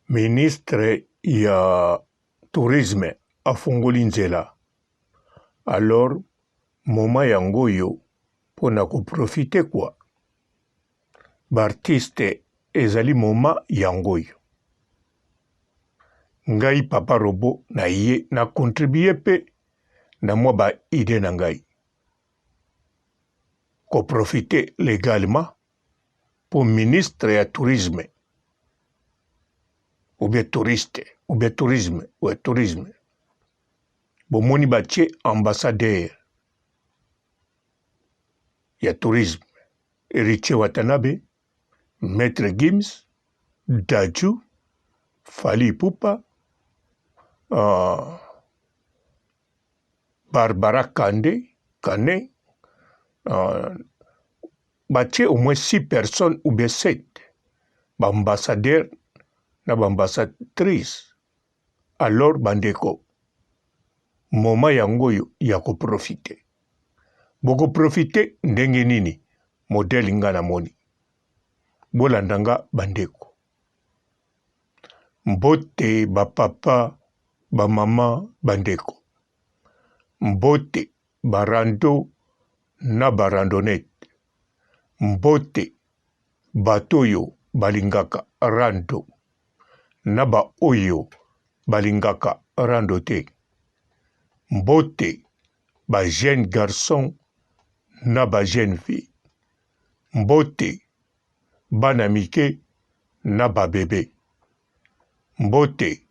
Ministre ya tourisme afungoli nzela. Alors moma yango oyo mpona koprofite kwa baartiste ezali moma yango oyo ngai papa robo na ye na contribue pe na mwa ba ide na ngai koprofite légalement pour ministre ya tourisme ou bien touriste ou bien tourisme ouais tourisme bomoni batie ambassadeur ya tourisme Héritier Watanabe, Maître Gims, Dadju, Fally Ipupa, Barbara Kane, batie au moins 6 personnes ou bien 7 ambassadeurs na ambassadrice. Alors bandeko moma yango yo ya koprofite boko profite ndenge nini modèle nga na moni bolandanga bandeko mbote bapapa bamama bandeko mbote barando na barandonnette mbote bato oyo balingaka rando na ba oyo balingaka rando te mbote ba jeune garçon na ba jeune fille mbote bana mike na ba bébé mbote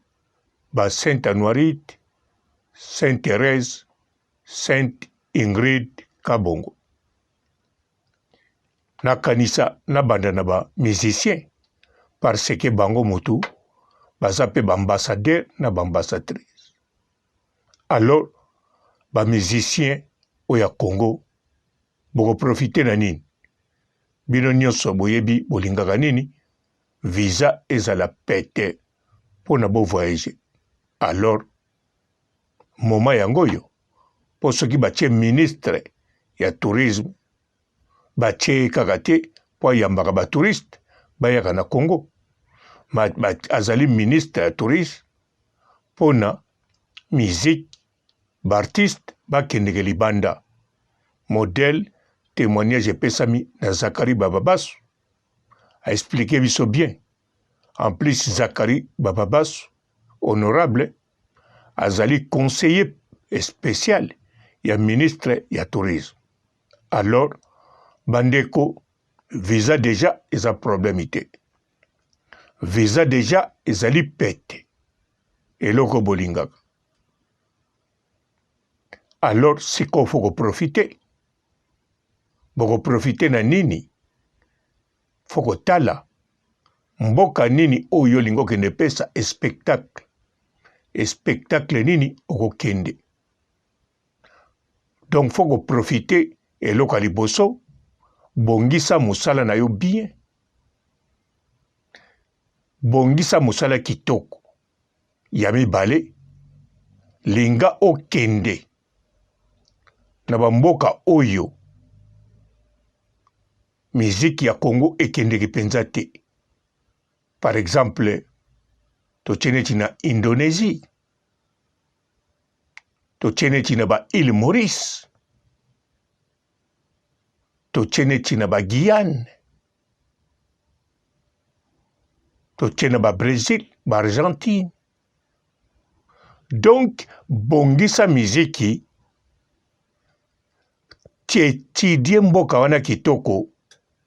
ba Sainte Anuarite, Sainte Thérèse, Sainte Ingrid Kabongo na kanisa na banda na ba musicien parce que bango motu baza pe ba ambassadeur na ba ambassadrice. Alors ba musicien oya Congo boko profite na nini bino nyonso boyebi bolingaka nini visa ezala pete pona bo voyager. Alors moma yango yo po soki batie ministre ya tourisme batie kaka te po yambaka ba touriste bayaka na Congo azali ministre ya tourisme pona musique baartiste bakendeke libanda. Modèle témoignage epesami na Zakari Bababasu a expliqué biso bien. En plus Zakari Bababasu honorable azali conseiller spécial ya ministre ya tourisme. Alors bandeko visa déjà eza problème ite visa déjà ezali pete eloko bolingaka. Alors siko foko profiter boko profiter na nini foko tala mboka nini oyo lingo kende pesa spectacle nini okokende. Donc foko profiter eloko liboso bongisa musala na yo bien bongisa musala kitoko ya mibale linga okende na bamboka oyo musique ya Congo ekendeki penza te. Par exemple totiene na Indonésie totiene na ba île Maurice totiene na ba Guyane totiene ba Brésil ba Argentine. Donc bongisa miziki tidie mboka wana kitoko.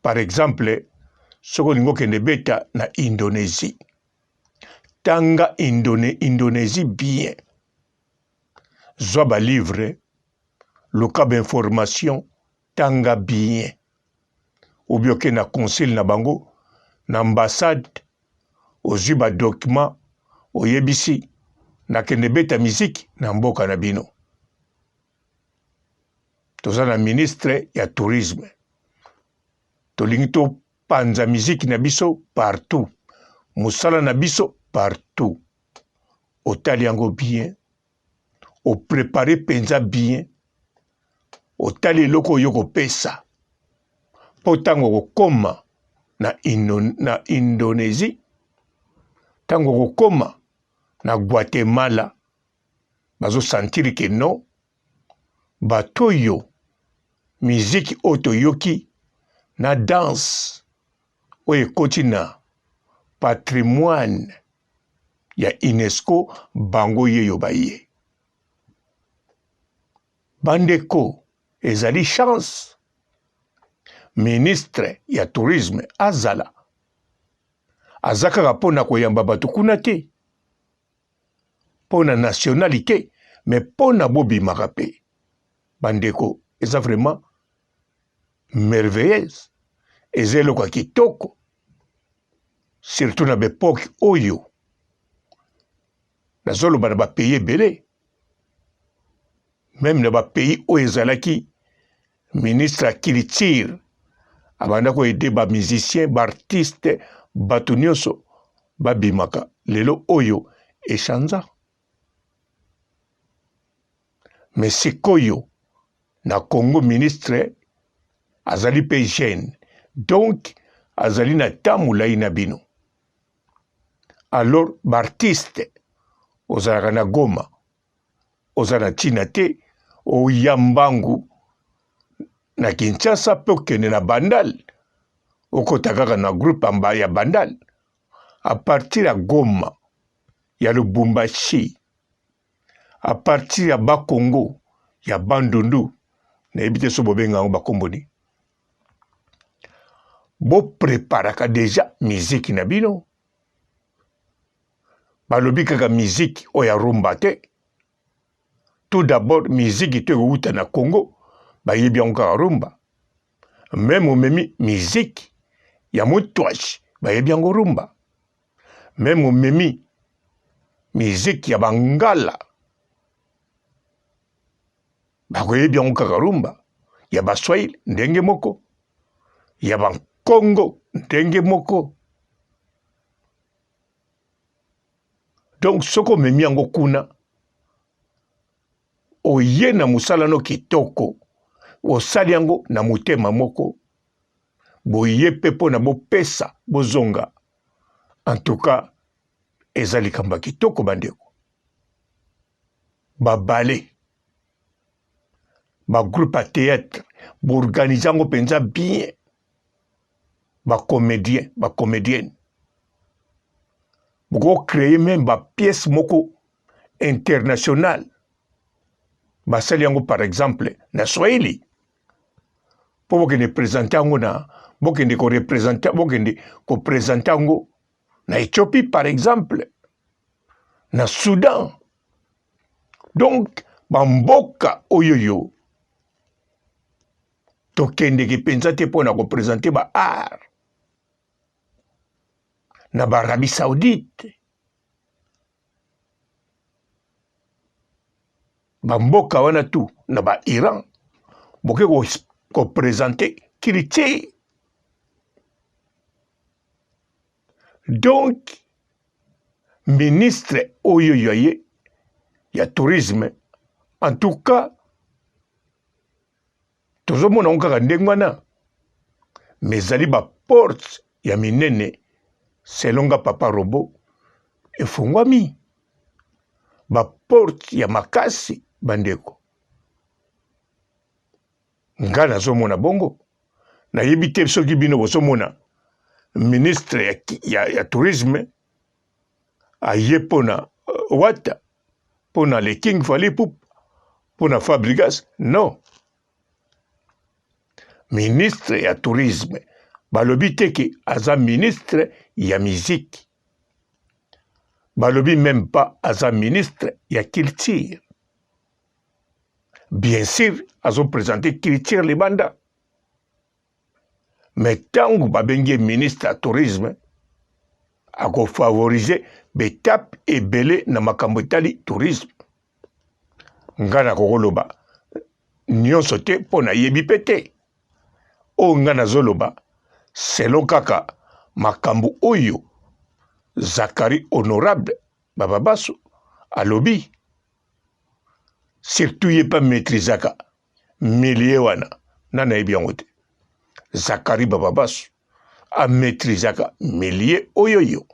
Par exemple soko lingo kende beta na Indonésie tanga Indonésie bien zwa ba livre loka ba information tanga bien ou bien ke na conseil na bango na ambassade ozwi ba document oyebisi na kende beta musique na mboka na bino. Toza na ministre ya tourisme tolingi to panza musique na biso partout musala na biso partout otali yango bien oprépare penza bien otali eloko oyo kopesa po ntango kokoma na Indonésie Tango kokoma na Guatemala bazo sentiri ke non batoyo miziki otoyoki na danse oyo ekoti na patrimoine ya UNESCO bango yeyo baye. Bandeko ezali chance ministre ya tourisme azala azakaka pona koyamba bato kuna te pona nationalité mais pona bobimaka pe. Bandeko eza vraiment merveilleuse eza eloko ya kitoko surtout na bepoke oyo nazoloba na bapays ebele même na bapays oyo ezalaki ministre ya culture abanda koyede bamusicien baartiste bato nyonso babimaka lelo oyo echanza. Mais sikoyo na Congo ministre azali pe jeune donc azali na tamulai na bino. Alors baartiste ozalaka na Goma ozala na ntina te oyambangu na Kinshasa pe okende na Bandal okota kaka na groupe amba ya Bandal à partir ya Goma ya Lubumbashi à partir ya Bakongo ya Bandundu nayebi te so bobenga yango bakomboni bopreparaka deja miziki na bino balobi kaka miziki oyo ya rumba te. Tout d'abord miziki to ekouta na Congo bayebi yango kaka rumba. Même omemi miziki ya motwashi bayebi yango rumba. Même omemi miziki ya bangala bakoyebi yango kaka rumba. Ya baswahili ndenge moko, ya bankongo ndenge moko. Donc soko omemi yango kuna oye na musala no kitoko osali yango na motema moko boye pe mpo na bopesa bozonga. En tout cas eza likambo ya kitoko bandeko. Babale bagroupe ya théâtre boorganize yango mpenza bien. Bacomédien bacomédienne boko créer même bapièce moko internationale basali yango par exemple na Swahili mpo bokende présente yango na bokende koprésente yango na Éthiopie par exemple na Soudan. Donc bamboka oyoyo tokendeki mpenza te mpo na koprésente baart na baarabie saoudite bamboka wana tu na bairan boke koprésente culture. Donc ministre oyo yaye ya tourisme en tout cas tozomona ngo kaka ndenge wana mais ezali baporte ya minene selonga papa Robo efungwami baporte ya makasi bandeko. Nga nazomona bongo nayebi te soki bino bozomona ministre ya tourisme aye mpona wata mpona le King Fally Ipupa mpona Fabregas. Non, ministre ya tourisme balobi teke aza ministre ya musique, balobi même pas aza ministre ya culture. Bien sûr azo présenter culture libanda, mais tango babengi ministre ya tourisme ako favoriser betape ebele na makambo etali tourisme. Nga na kokoloba nyonso te mpo nayebi pe te oyo nga nazoloba selon kaka makambo oyo Zakari Honorable Baba Basso alobi. Surtout ye pa maîtrisaka milie wana na nayebi yango te. Zakari Baba Basso a maîtrisaka milie oyoyo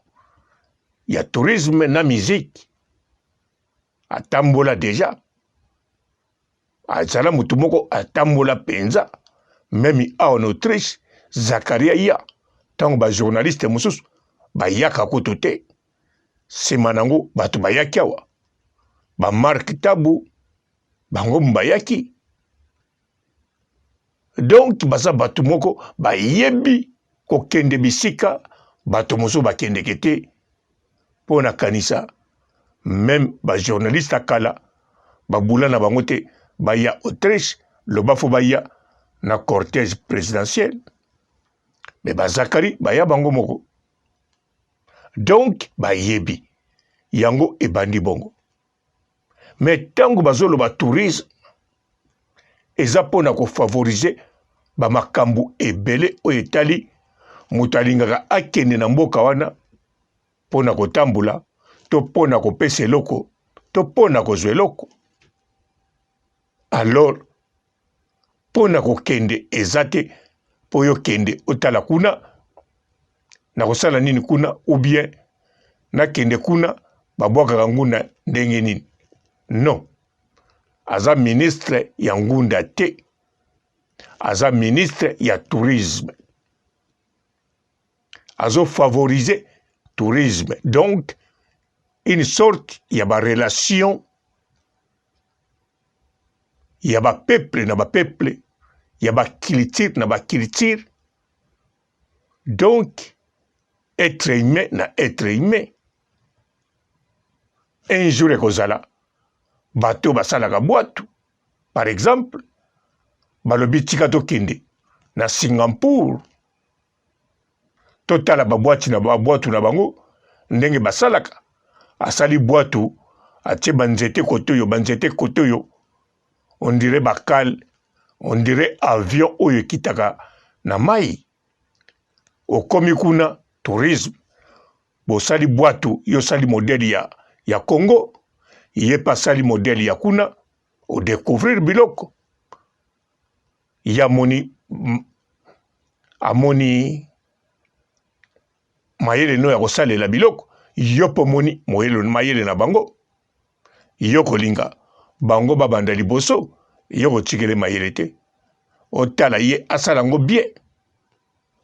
ya tourisme na musique atambola deja azala mutu moko atambola penza meme awa na Autriche Zakaria ya tango ba journaliste mususu bayaka kutu te sima nango bato bayaki awa ba Mark Tabu bango bayaki donc baza bato moko bayebi kokende bisika bato mususu bakendeke te mpo na kanisa même ba journaliste akala babula na bango te baya Autriche loba fo baya na cortège présidentiel mais bazakari baya bango moko donc bayebi yango ebandi bongo mais tango bazoloba tourisme eza mpona kofavorize bamakambo ebele oyo etali moto alingaka akende na mboka wana mpona kotambola to mpona kopesa eloko to mpona kozwa eloko alors mpona kokende eza te mpo yo kende otala kuna nakosala nini kuna ou bien nakende kuna babwakaka ngunda ndenge nini non aza ministre ya ngunda te aza ministre ya tourisme azo favoriser tourisme donc une sorte ya ba relation ya ba peuple na ba peuple ya ba culture na ba culture donc être humain na être humain un jour ekozala bato basalaka bwatu par exemple balobi tika tokende na Singapour totala babwatu na bango ndenge basalaka asali bwatu atie banzete kote oyo on dirait bakal on dirait avion oyo kitaka na mai okomi kuna tourisme bosali bwatu yo sali modèle ya Congo ye pasali modèle ya kuna o découvrir biloko ya amoni mayele no ya kosalela biloko yo po moni mayele na bango yo kolinga bango babanda liboso yo kotikele mayele te otala ye asala ngo bien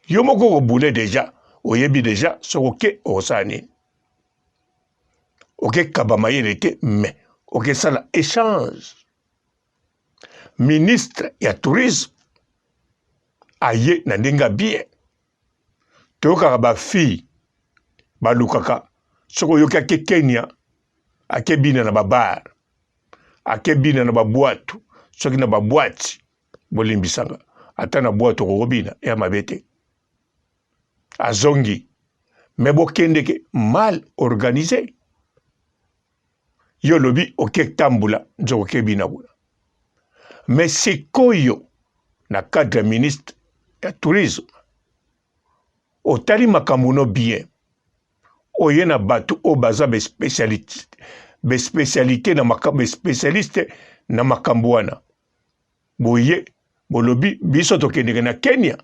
yo moko kobule deja oyebi deja sokoke okosala nini okekaba mayele te mais okesala échange ministre ya tourisme aye na ndenge bien toyokaka bafille balukaka soko oyoki ake Kenya ake bina na babar ake bina na babwatu soki na babwati bolimbisanga ata na bwatu okokobina ya mabe te azongi me bokendeke mal organisé yo lobi oketambula nzoko okebina kuna mais sikoyo na cadre ya ministre ya tourisme otali makambo no bien oye na bato o baza bespécialité na makambo spécialiste na makambo wana boye bolobi biso tokendeke na Kenya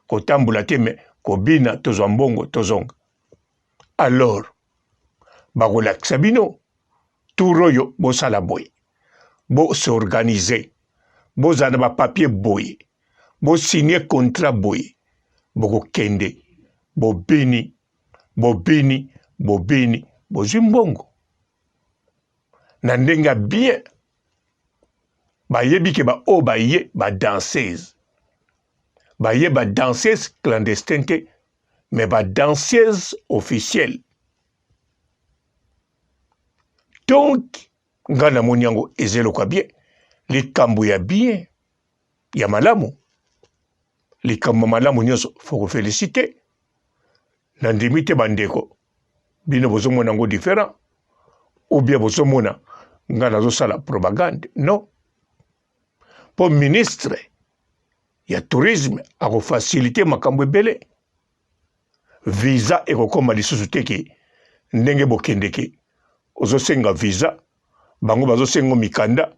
kotambula te me kobina tozwa mbongo tozonga alors bakolakisa bino tour oyo bosala boye bosorganize bozala na bapapier boye bosigner contrat boye bokokende bobini bozwi mbongo na ndenge bien bayebi ke o baye badanseuse baye badanseuse clandestine te mais badanseuse officielle donc nga namoni yango eza eloko bien likambo ya bien ya malamu likambo malamu nyonso fo kofélicité na ndimi te bandeko bino bozomona yango différent ou bien bozomona nga nazosala propagande non po ministre ya tourisme akofacilité makambo ebele visa ekokoma lisusu teke ndenge bokendeke ozosenga visa bango bazosenga mikanda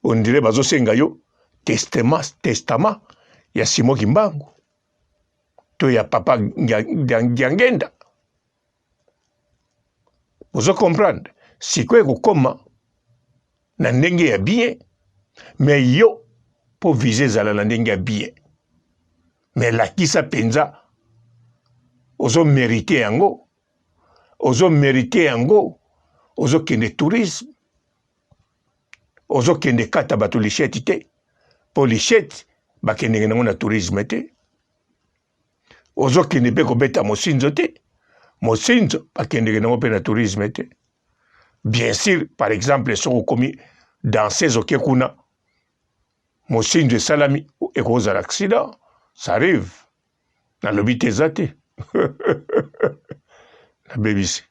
ondire bazosenga yo testament ya Simon Kimbangu to ya papa Ngiangenda Vous comprendre? Si quoi comment na ndenge ya bien, mais yo pour viser zala na ndenge ya bien. Mais la kisa penza ozo mérité yango. Ozo mérité yango. Ozo kende tourisme. Ozo kende kata bato lichette te. Pour lichette ba kende na tourisme te. Ozo kende be ko beta mosinzo te. Mosinzo ba kende na tourisme te. Bien sûr, par exemple, si on commis dans ces okekuna, mosinzo salami et cause à l'accident, ça arrive. Dans le but zate. Na BBC.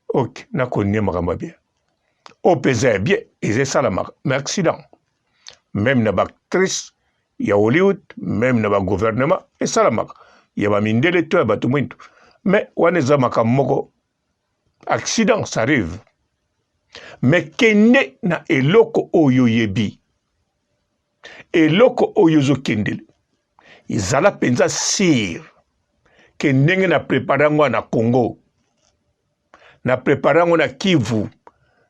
Ok, na konye makamba bien. Au pesa bien, et ça la mais accident. Même na actrice, il y a Hollywood, même na gouvernement, et ça la mak. Il y a mindele to ba tumuntu. Mais waneza makamoko accident, ça arrive. Mais kende na eloko oyo yebi. Eloko oyo zo kendele. Izala penza sir. Kendenge na preparango na Congo. Na preparango na Kivu.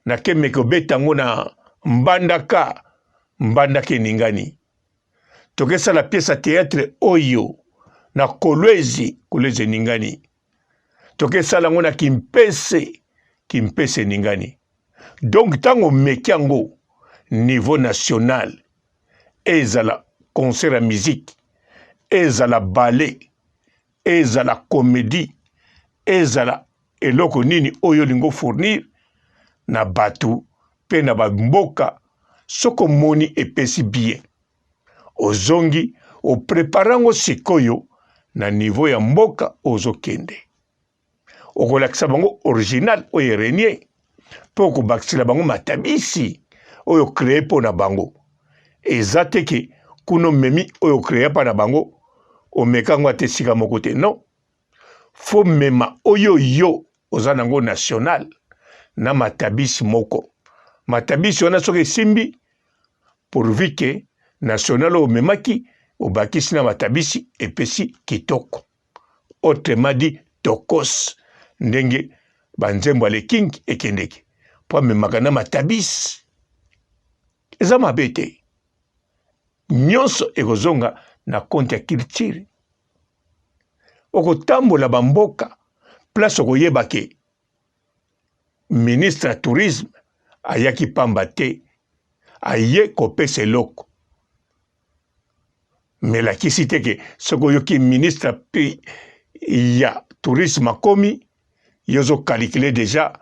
Na kemeko betango na Mbandaka. Mbandake ningani. Tokesa la pièce à théâtre oyo. Na Kolwezi. Kolwezi ningani. Tokesa la ngona Kimpese. Kimpese ningani. Donc, tango mekiango niveau national, ezala concert à musique, ezala ballet, ezala comédie, ezala eloko nini oyo lingo fournir na batu pe na bamboka soko moni epesi bien. Ozongi o preparango sikoyo na niveau ya mboka ozokende. Okolakisa bango original oyo renier. Pour que bakisila bango matabisi oyo créé pour na bango ezate ke kuno memi oyo créé pa na bango o mekango te sika moko te non faut mema oyo yo ozanango national na matabisi moko matabisi wana soki simbi pourvu que national o memaki o bakisi na matabisi epesi kitoko autrement dit tokos ndenge banzembo ale king ekendeki po memaka na matabisi eza mabe te nyonso ekozonga na konte ya culture okotambola bamboka place okoyeba ke ministre ya tourisme ayaki pamba te aye kopesa eloko melakisi te ke soki oyoki ministre ya tourisme akomi yozo calculer déjà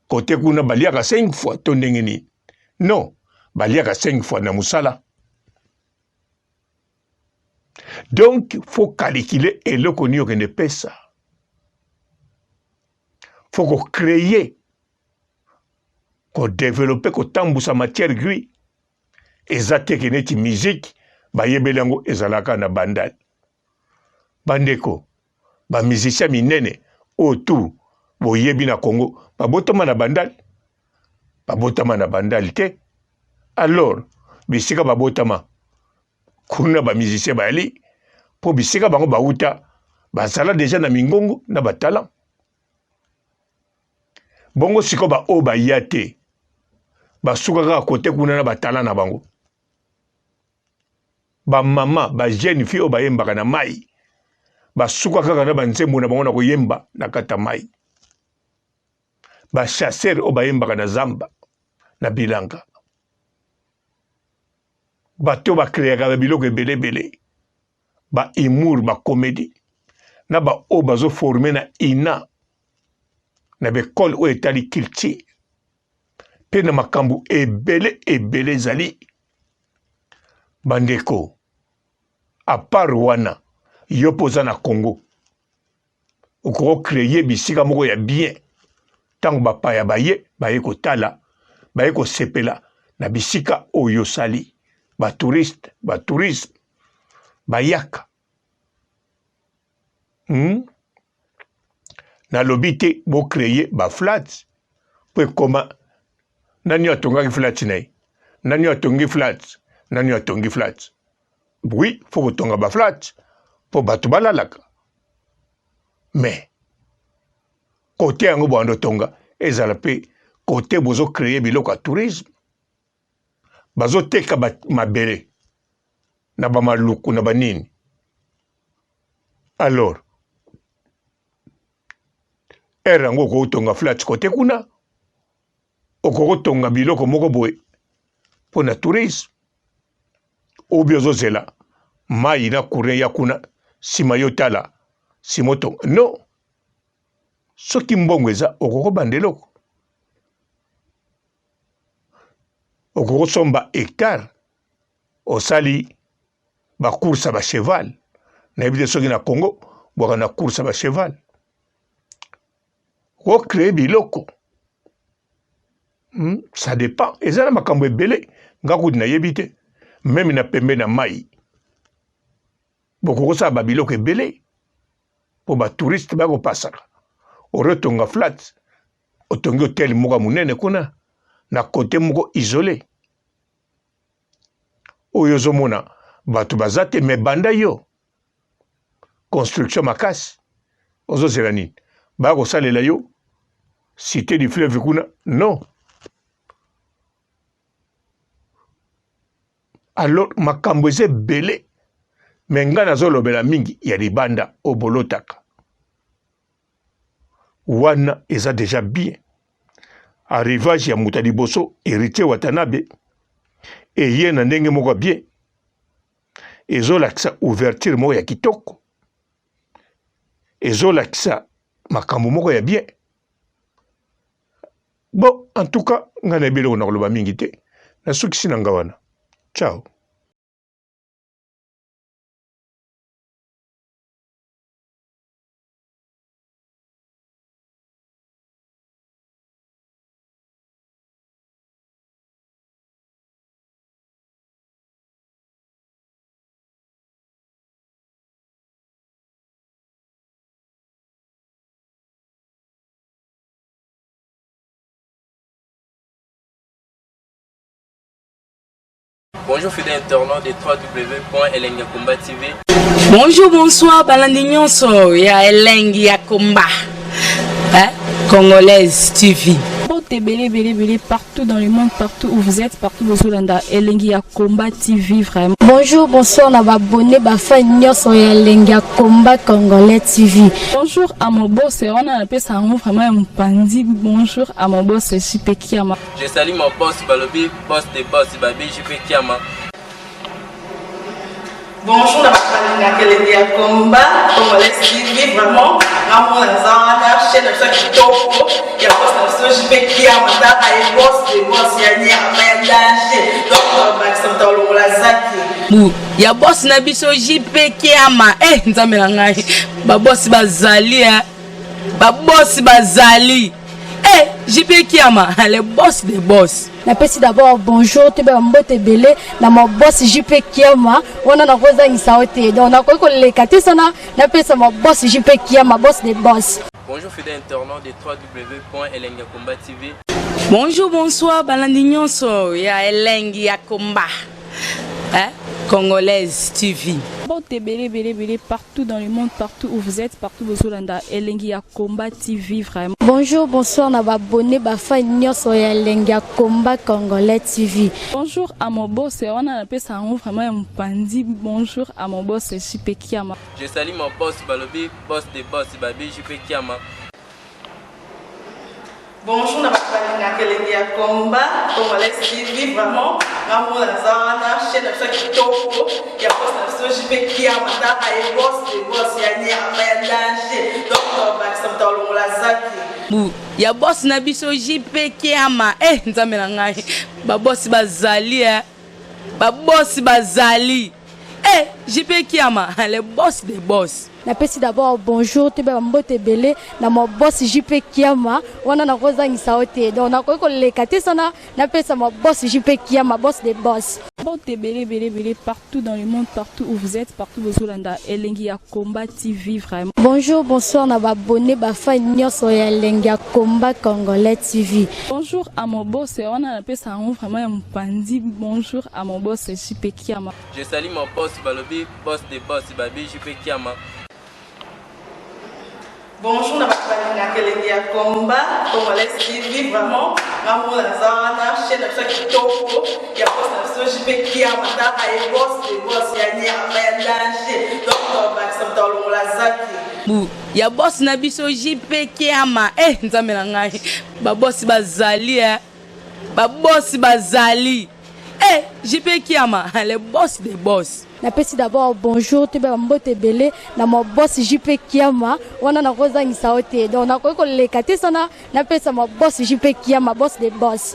côté kuna baliaka 5 fois to ndenge nini non baliaka 5 fois na musala donc faut calculer eloko ni okende pesa faut ko créer ko développer ko tambusa matière gris ezate ke neti musique bayebeli yango ezalaka na bandal bandeko ba musicien minene autour boyebi na Congo babotama na bandal te alors bisika babotama kuna ba musicien bali po bisika bango bauta basala déjà na mingongo na batala bongo siko ba o ba yate basuka ka kote kuna na batala na bango ba mama ba jeune fille o bayembaka na mai basuka kaka na banzembo na bango na koyemba na kata mai ba chasseur o bayembaka na zamba na bilanga bato ba créaka ba biloko ebele ba humour ba comédie na ba o bazo former na ina na bekole o etali culture pe na makambo ebele zali bandeko à part wana yo poza na Congo okoko créer bisika moko ya bien tango bapaya baye kotala baye kosepela na bisika oyo sali ba tourisme bayaka na lobité bo créer ba flat po koma nani atongaki flat naye nani atongi flat oui faut kotonga ba flat po bato balalaka mais côté yango bando tonga ezala pe côté bozo créer biloko ya tourisme bazoteka mabele na bamaluku na banini. Alors ere yango okokotonga flats côté kuna okokotonga biloko moko boye mpona tourisme obi ozozela mai na courant ya kuna nsima yo tala nsima otonga non soki mbongo eza okokobanda eloko okokosomba hectare osali bacourse ya bacheval nayebi te soki na Congo bwaka na course ya bacheval ocrée biloko ça dépend eza na makambo ebele nga kudi nayebi te meme na pembe na mai bokokosala babiloko ebele mpo batouriste bakopasaka oretonga flat otongi hotel moko ya monene kuna na kote moko isolé oyo ozomona bato baza te me banda yo construction makasi ozozela nini baya kosalela yo cité du fleuve kuna non. Alors makambo eza ebele me nga nazolobela mingi ya libanda obolotaka wana eza déjà bien. Arrivage ya moto ya liboso héritier Watanabe eye na ndenge moko bien ezolakisa ouverture moko ya kitoko ezolakisa makambo moko ya bien. Bon, en tout cas nga na ebele kona koloba mingi te nasukisi na nga wana. Ciao. Bonjour fidèles internautes de www.elengiakomba TV. Bonjour, bonsoir, balandi nyonso ya Elengi ya Komba, Congolaise TV. Belé partout dans le monde, partout où vous êtes, partout où vous êtes, Elengi ya Komba TV vraiment. Bonjour, bonsoir, on a abonné fan nyonso ya Elengi ya Komba Congolais TV. Bonjour à mon boss, on a appelé ça vraiment un pandi. Bonjour à mon boss, JP Kiama. Je salue mon boss Balobi, boss des boss Babi, JP Kiama. Bonjour, on a Elengi ya Komba Congolais TV vraiment. Ramon Zana, chaîne de chaque topo, il y a pas de JP Kiama, et boss des boss, il y a un danger. Donc, Maxime Tolo Lazaki. Ya boss na biso JP Kiama nzambe na ngai ba boss bazali ba boss bazali JP Kiama le boss des boss. Napesi d'abord bonjour te ba mbote belé na mo boss JP Kiama wana na koza ngisaote donc na ko lekati sana napesa mo boss JP Kiama boss des boss. Bonjour fidèles internautes de www.elengiakomba TV. Bonjour, bonsoir, balandi nyonso ya Elengi ya Komba, Congolaise TV. Belé partout dans le monde, partout où vous êtes, partout où vous êtes, Elengi ya Komba TV vraiment. Bonjour, bonsoir, on a abonné fan nyonso ya Elengi ya Komba Congolais TV. Bonjour à mon boss, on a appelé ça vraiment un pandi. Bonjour à mon boss JP Kiama. Je salue mon boss Balobi, boss des boss Babi, JP Kiama. Bonjour, on a Elengi ya Komba Congolais TV vraiment. Ramon Zana, chaîne de chaque topo, il y a pas de JP Kiama, et boss des boss, il y a un danger. Donc, Maxime Tolo Lazaki. Ya boss na biso JP Kiama nzambe na ngai ba boss bazali ba boss bazali JP Kiama le boss des boss. Napesi d'abord bonjour te ba mbote belé na mo boss JP Kiama wana na koza ngisaote donc na ko lekati sana napesa mo boss JP Kiama boss des boss. Belé partout dans le monde, partout où vous êtes, partout où vous êtes, Elengi ya Komba TV vraiment. Bonjour, bonsoir, on a abonné fan nyonso ya Elengi ya Komba Congolais TV. Bonjour à mon boss, on a appelé ça vraiment un pandi. Bonjour à mon boss JP Kiama. Je salue mon boss Balobi, boss des boss Babi, JP Kiama. Bonjour, na balinga kelengi ya combat congolais TV vraiment ngamu na zana chaîne na kitoko ya boss na JP Kiama ta ay boss de boss ya ni ya danger donc ba sa tolo la zaki bu ya boss na biso JP Kiama nzambe na ngai ba boss bazali ba boss bazali JP Kiama le boss des boss. Napesi d'abord bonjour te ba mbote belé na mo boss JP Kiama wana na kozangisa ote donc na ko lekate sana napesa mo boss JP Kiama boss des boss.